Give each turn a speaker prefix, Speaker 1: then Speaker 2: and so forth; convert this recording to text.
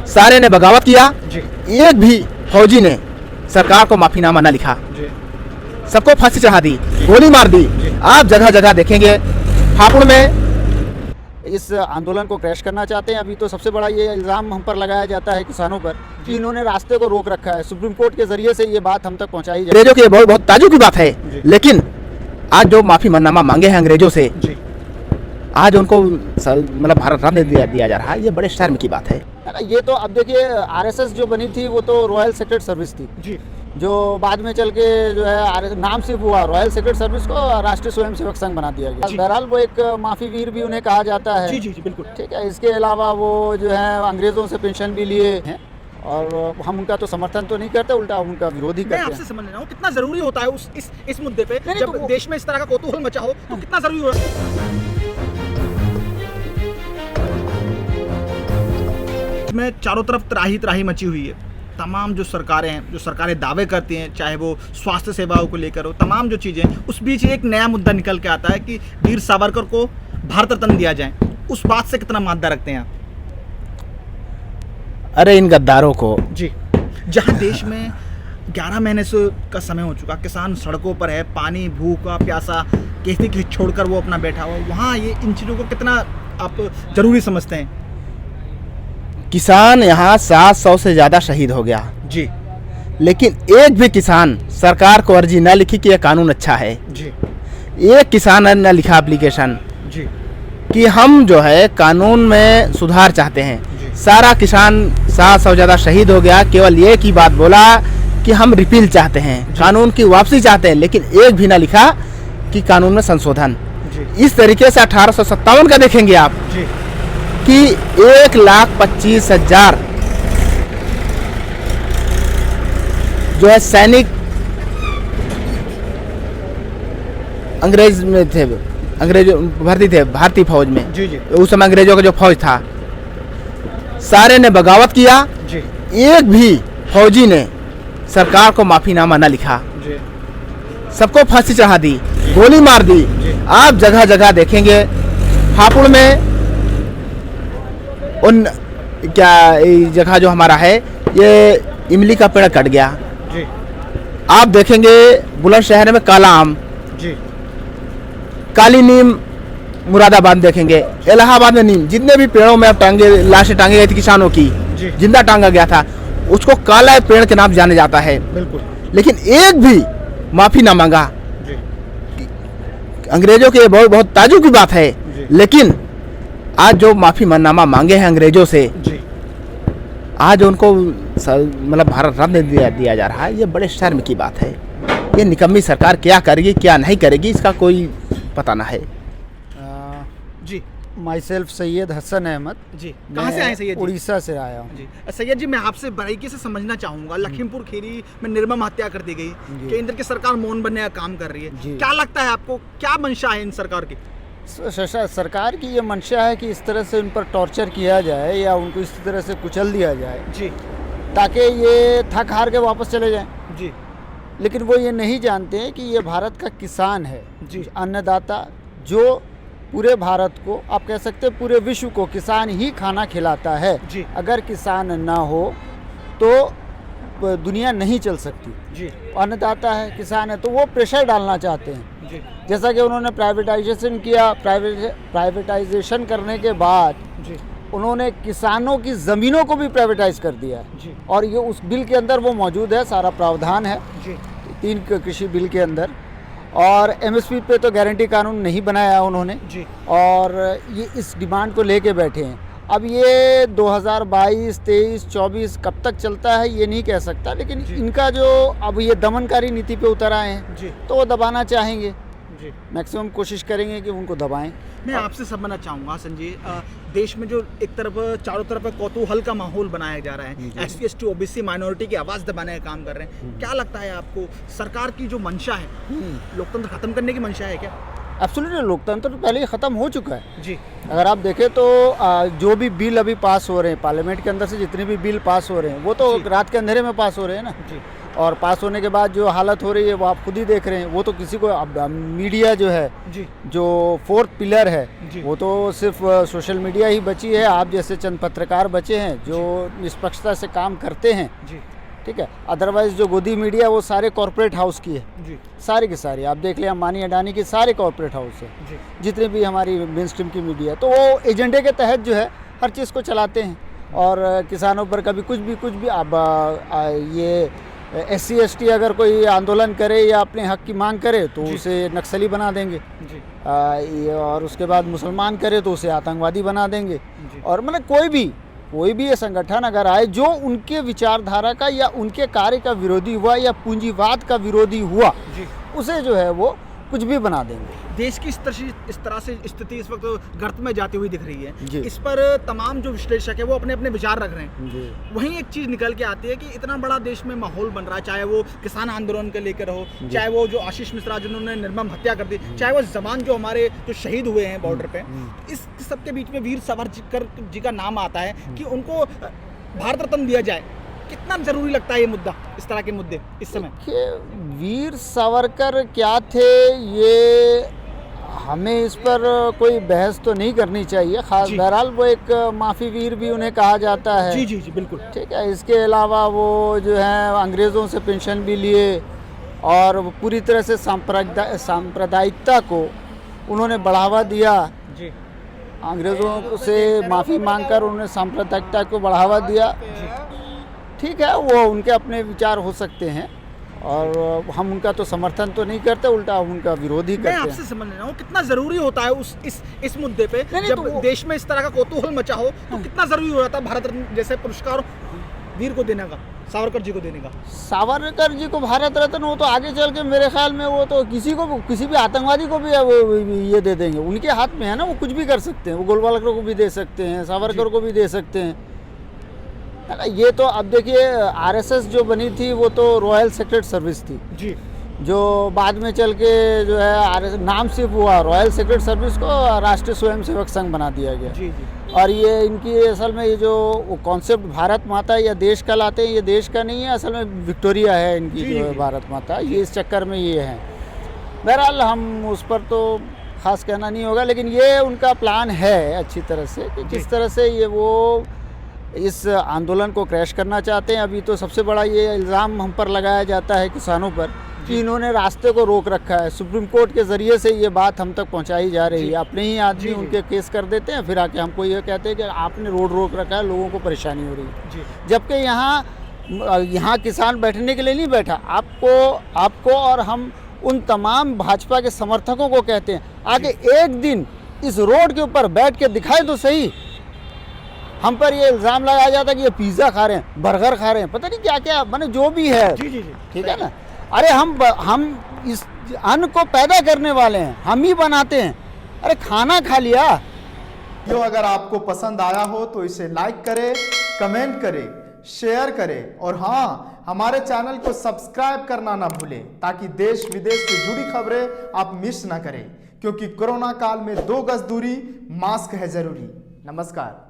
Speaker 1: सारे ने बगावत किया
Speaker 2: जी
Speaker 1: एक भी फौजी ने सरकार को माफीनामा न लिखा
Speaker 2: जी
Speaker 1: सबको फांसी चढ़ा दी गोली मार दी आप जगह जगह देखेंगे हापुड़ में
Speaker 3: इस आंदोलन को क्रैश करना चाहते हैं। अभी तो सबसे बड़ा ये इल्ज़ाम हम पर लगाया जाता है किसानों पर कि इन्होंने रास्ते को रोक रखा है। सुप्रीम कोर्ट के जरिए से ये बात हम तक पहुंचाई जाए।
Speaker 1: अंग्रेजों की बहुत बहुत ताजुब की बात है लेकिन आज जो माफीनामा मांगे हैं अंग्रेजों से
Speaker 2: जी
Speaker 1: आज उनको मतलब भारत रत्न दिया जा रहा है ये बड़े शर्म की बात है
Speaker 3: ये तो अब देखिए आरएसएस जो बनी थी वो तो रॉयल सीक्रेट सर्विस थी
Speaker 2: जी
Speaker 3: जो बाद में चल के जो है नाम सिर्फ हुआ रॉयल सीक्रेट सर्विस को राष्ट्रीय स्वयंसेवक संघ बना दिया गया। बहरहाल वो एक माफी वीर भी उन्हें कहा जाता है।
Speaker 2: जी जी जी बिल्कुल
Speaker 3: ठीक है। इसके अलावा वो जो है अंग्रेजों से पेंशन भी लिए हैं और हम उनका तो समर्थन तो नहीं करते उल्टा उनका विरोध ही
Speaker 2: मैं
Speaker 3: करते
Speaker 2: आपसे
Speaker 3: हैं।
Speaker 2: समझ रहा हूँ कितना जरूरी होता है इस मुद्दे पे
Speaker 3: नहीं,
Speaker 2: जब
Speaker 3: तो
Speaker 2: देश में इस तरह का कौतूहल मचा हो तो कितना जरूरी होता है। में चारों तरफ त्राही मची हुई है। तमाम जो सरकारें हैं जो सरकारें दावे करती हैं चाहे वो स्वास्थ्य सेवाओं को लेकर हो तमाम जो चीज़ें उस बीच एक नया मुद्दा निकल के आता है कि वीर सावरकर को भारत रत्न दिया जाए। उस बात से कितना मादा रखते हैं आप?
Speaker 1: अरे इन गद्दारों को
Speaker 2: जी जहाँ देश में 11 महीने से का समय हो चुका किसान सड़कों पर है पानी भूखा प्यासा खेती छोड़कर वो अपना बैठा हुआ वहाँ ये इन चीज़ों को कितना आप जरूरी समझते हैं?
Speaker 1: किसान यहाँ 700 से ज़्यादा शहीद हो गया
Speaker 2: जी
Speaker 1: लेकिन एक भी किसान सरकार को अर्जी न लिखी कि यह कानून अच्छा है।
Speaker 2: जी
Speaker 1: एक किसान ने न लिखा एप्लीकेशन
Speaker 2: जी
Speaker 1: कि हम जो है कानून में सुधार चाहते हैं। सारा किसान 700 ज़्यादा शहीद हो गया केवल एक ही बात बोला कि हम रिपील चाहते हैं कानून की वापसी चाहते हैं लेकिन एक भी ना लिखा कि कानून में संशोधन। इस तरीके से 1857 का देखेंगे आप
Speaker 2: जी
Speaker 1: कि 1,25,000 जो है सैनिक अंग्रेज में थे अंग्रेज भर्ती थे भारतीय फौज में।
Speaker 2: जी जी
Speaker 1: उस समय अंग्रेजों का जो फौज था सारे ने बगावत किया
Speaker 2: जी
Speaker 1: एक भी फौजी ने सरकार को माफीनामा न लिखा
Speaker 2: जी
Speaker 1: सबको फांसी चढ़ा दी गोली मार दी आप जगह जगह देखेंगे हापुड़ में उन क्या जगह जो हमारा है ये इमली का पेड़ कट गया।
Speaker 2: जी
Speaker 1: आप देखेंगे बुलंदशहर में काला आम
Speaker 2: जी
Speaker 1: काली नीम मुरादाबाद देखेंगे इलाहाबाद में नीम जितने भी पेड़ों में अब लाशें टांगी गई थी किसानों की
Speaker 2: जी
Speaker 1: जिंदा टांगा गया था उसको काला पेड़ के नाम जाने जाता है
Speaker 2: बिल्कुल
Speaker 1: लेकिन एक भी माफी ना मांगा।
Speaker 2: जी
Speaker 1: अंग्रेजों की बहुत बहुत ताजुब की बात है
Speaker 2: जी
Speaker 1: लेकिन आज जो माफीनामा मांगे हैं अंग्रेजों से
Speaker 2: जी
Speaker 1: आज उनको मतलब भारत रत्न दिया जा रहा है ये बड़े शर्म की बात है। ये निकम्मी सरकार क्या करेगी क्या नहीं करेगी इसका कोई पता ना है।
Speaker 2: जी
Speaker 3: माई सेल्फ सैयद हसन अहमद
Speaker 2: जी कहाँ से आए सैयद जी?
Speaker 3: उड़ीसा से आया हूँ।
Speaker 2: जी सैयद जी मैं आपसे बारीकी से समझना चाहूंगा लखीमपुर खीरी में निर्मम हत्या कर दी गई केंद्र की सरकार मौन बनने का काम कर रही है क्या लगता है आपको क्या मंशा है इन सरकार की?
Speaker 3: सरकार की ये मंशा है कि इस तरह से उन पर टॉर्चर किया जाए या उनको इस तरह से कुचल दिया जाए
Speaker 2: जी
Speaker 3: ताकि ये थक हार के वापस चले जाएं।
Speaker 2: जी
Speaker 3: लेकिन वो ये नहीं जानते हैं कि ये भारत का किसान है
Speaker 2: जी अन्नदाता
Speaker 3: अन्नदाता जो पूरे भारत को आप कह सकते हैं पूरे विश्व को किसान ही खाना खिलाता है।
Speaker 2: जी
Speaker 3: अगर किसान ना हो तो दुनिया नहीं चल सकती।
Speaker 2: जी
Speaker 3: अन्नदाता है किसान है तो वो प्रेशर डालना चाहते हैं
Speaker 2: जी
Speaker 3: जैसा कि उन्होंने प्राइवेटाइजेशन किया। प्राइवेटाइजेशन करने के बाद
Speaker 2: जी
Speaker 3: उन्होंने किसानों की ज़मीनों को भी प्राइवेटाइज कर दिया है
Speaker 2: जी
Speaker 3: और ये उस बिल के अंदर वो मौजूद है सारा प्रावधान है
Speaker 2: जी
Speaker 3: 3 कृषि बिल के अंदर। और एमएसपी पे तो गारंटी कानून नहीं बनाया उन्होंने
Speaker 2: जी
Speaker 3: और ये इस डिमांड को लेके बैठे हैं। अब ये 2022, 23, 24 कब तक चलता है ये नहीं कह सकता लेकिन इनका जो अब ये दमनकारी नीति पे उतर आए हैं
Speaker 2: जी
Speaker 3: तो वो दबाना चाहेंगे
Speaker 2: जी
Speaker 3: मैक्सिमम कोशिश करेंगे कि उनको दबाएं।
Speaker 2: मैं आपसे समझना चाहूँगा संजय देश में जो एक तरफ चारों तरफ कौतूहल का माहौल बनाया जा रहा है SC ST OBC माइनॉरिटी की आवाज़ दबाने का काम कर रहे हैं क्या लगता है आपको सरकार की जो मंशा है लोकतंत्र खत्म करने की मंशा है क्या?
Speaker 3: एब्सोल्युटली लोकतंत्र तो पहले ही ख़त्म हो चुका है
Speaker 2: जी
Speaker 3: अगर आप देखें तो जो भी बिल अभी पास हो रहे हैं पार्लियामेंट के अंदर से जितने भी बिल पास हो रहे हैं वो तो रात के अंधेरे में पास हो रहे हैं ना।
Speaker 2: जी
Speaker 3: और पास होने के बाद जो हालत हो रही है वो आप खुद ही देख रहे हैं। वो तो किसी को अब मीडिया जो है
Speaker 2: जी
Speaker 3: जो फोर्थ पिलर है
Speaker 2: जी।
Speaker 3: वो तो सिर्फ सोशल मीडिया ही बची है। आप जैसे चंद पत्रकार बचे हैं जो निष्पक्षता से काम करते हैं,
Speaker 2: जी
Speaker 3: ठीक है। अदरवाइज जो गोदी मीडिया वो सारे कॉरपोरेट हाउस की है,
Speaker 2: जी
Speaker 3: सारी की सारी। आप देख लें अंबानी अडानी की सारे कॉरपोरेट हाउस है,
Speaker 2: जी
Speaker 3: जितने भी हमारी मेन स्ट्रीम की मीडिया है। तो वो एजेंडे के तहत जो है हर चीज़ को चलाते हैं। और किसानों पर कभी कुछ भी अब ये SC ST अगर कोई आंदोलन करे या अपने हक की मांग करे तो
Speaker 2: जी।
Speaker 3: उसे नक्सली बना देंगे,
Speaker 2: जी
Speaker 3: और उसके बाद मुसलमान करे तो उसे आतंकवादी बना देंगे।
Speaker 2: जी।
Speaker 3: और मतलब कोई भी ये संगठन अगर आए जो उनके विचारधारा का या उनके कार्य का विरोधी हुआ या पूंजीवाद का विरोधी हुआ,
Speaker 2: जी
Speaker 3: उसे जो है वो कुछ भी बना देंगे।
Speaker 2: देश की इस तरह से स्थिति इस वक्त गर्त में जाती हुई दिख रही
Speaker 3: जी।
Speaker 2: है। इस पर तमाम जो विश्लेषक है वो अपने अपने विचार रख रहे हैं।
Speaker 3: जी
Speaker 2: वहीं एक चीज निकल के आती है कि इतना बड़ा देश में माहौल बन रहा है, चाहे वो किसान आंदोलन के लेकर हो, चाहे वो जो आशीष मिश्रा जिन्होंने निर्मम हत्या कर दी, चाहे वो जवान जो हमारे जो शहीद हुए हैं बॉर्डर पे, इस सबके बीच में वीर सावरकर जी का नाम आता है कि उनको भारत रत्न दिया जाए। कितना जरूरी लगता है ये मुद्दा, इस तरह के मुद्दे इस समय?
Speaker 3: देखिए, वीर सावरकर क्या थे ये हमें इस पर कोई बहस तो नहीं करनी चाहिए। खास
Speaker 2: जी।
Speaker 3: बहरहाल वो एक माफी वीर भी उन्हें कहा जाता है।
Speaker 2: जी जी जी बिल्कुल।
Speaker 3: ठीक है। इसके अलावा वो जो है अंग्रेज़ों से पेंशन भी लिए और वो पूरी तरह से सांप्रदायिकता को उन्होंने बढ़ावा दिया।
Speaker 2: जी
Speaker 3: अंग्रेज़ों से माफ़ी मांगकर उन्होंने सांप्रदायिकता को बढ़ावा दिया। ठीक है, वो उनके अपने विचार हो सकते हैं और हम उनका तो समर्थन तो नहीं करते, उल्टा हम उनका विरोध ही
Speaker 2: मैं
Speaker 3: करते
Speaker 2: आपसे
Speaker 3: हैं।
Speaker 2: समझ रहा हूँ कितना जरूरी होता है इस मुद्दे पे,
Speaker 3: नहीं,
Speaker 2: जब
Speaker 3: तो वो-
Speaker 2: देश में इस तरह का कौतूहल मचा हो तो कितना जरूरी हो जाता है भारत रत्न जैसे पुरस्कार वीर को देने का, सावरकर जी को देने का।
Speaker 3: सावरकर जी को भारत रत्न वो तो आगे चल के मेरे ख्याल में वो तो किसी भी आतंकवादी को भी वो ये दे देंगे। उनके हाथ में है ना, वो कुछ भी कर सकते हैं। वो गोलवालकर को भी दे सकते हैं, सावरकर को भी दे सकते हैं, है ना। ये तो अब देखिए RSS जो बनी थी वो तो रॉयल सीक्रेट सर्विस थी,
Speaker 2: जी
Speaker 3: जो बाद में चल के जो है RSS नाम सिर्फ हुआ, रॉयल सीक्रेट सर्विस को राष्ट्रीय स्वयंसेवक संघ बना दिया गया।
Speaker 2: जी जी
Speaker 3: और ये इनकी असल में ये जो कॉन्सेप्ट भारत माता या देश का लाते हैं, ये देश का नहीं है, असल में विक्टोरिया है इनकी
Speaker 2: जी,
Speaker 3: जो है
Speaker 2: जी।
Speaker 3: भारत माता, ये इस चक्कर में ये है। बहरहाल हम उस पर तो खास कहना नहीं होगा, लेकिन ये उनका प्लान है अच्छी तरह से कि किस तरह से ये वो इस आंदोलन को क्रैश करना चाहते हैं। अभी तो सबसे बड़ा ये इल्ज़ाम हम पर लगाया जाता है किसानों पर कि इन्होंने रास्ते को रोक रखा है। सुप्रीम कोर्ट के ज़रिए से ये बात हम तक पहुंचाई जा रही है। अपने ही आदमी
Speaker 2: जी।
Speaker 3: उनके केस कर देते हैं, फिर आके हमको ये कहते हैं कि आपने रोड रोक रखा है, लोगों को परेशानी हो रही है।
Speaker 2: जी
Speaker 3: जबकि यहाँ किसान बैठने के लिए नहीं बैठा। आपको और हम उन तमाम भाजपा के समर्थकों को कहते हैं, आके एक दिन इस रोड के ऊपर बैठ के दिखाए तो सही। हम पर ये इल्ज़ाम लगाया जाता है कि ये पिज़्ज़ा खा रहे हैं, बर्गर खा रहे हैं, पता नहीं क्या क्या, माने जो भी है।
Speaker 2: जी जी जी
Speaker 3: ठीक है ना। अरे हम इस अन्न को पैदा करने वाले हैं, हम ही बनाते हैं। अरे खाना खा लिया।
Speaker 4: वीडियो अगर आपको पसंद आया हो तो इसे लाइक करें, कमेंट करें, शेयर करें और हाँ, हमारे चैनल को सब्सक्राइब करना ना भूलें ताकि देश विदेश से जुड़ी खबरें आप मिस ना करें, क्योंकि कोरोना काल में 2 गज दूरी, मास्क है जरूरी। नमस्कार।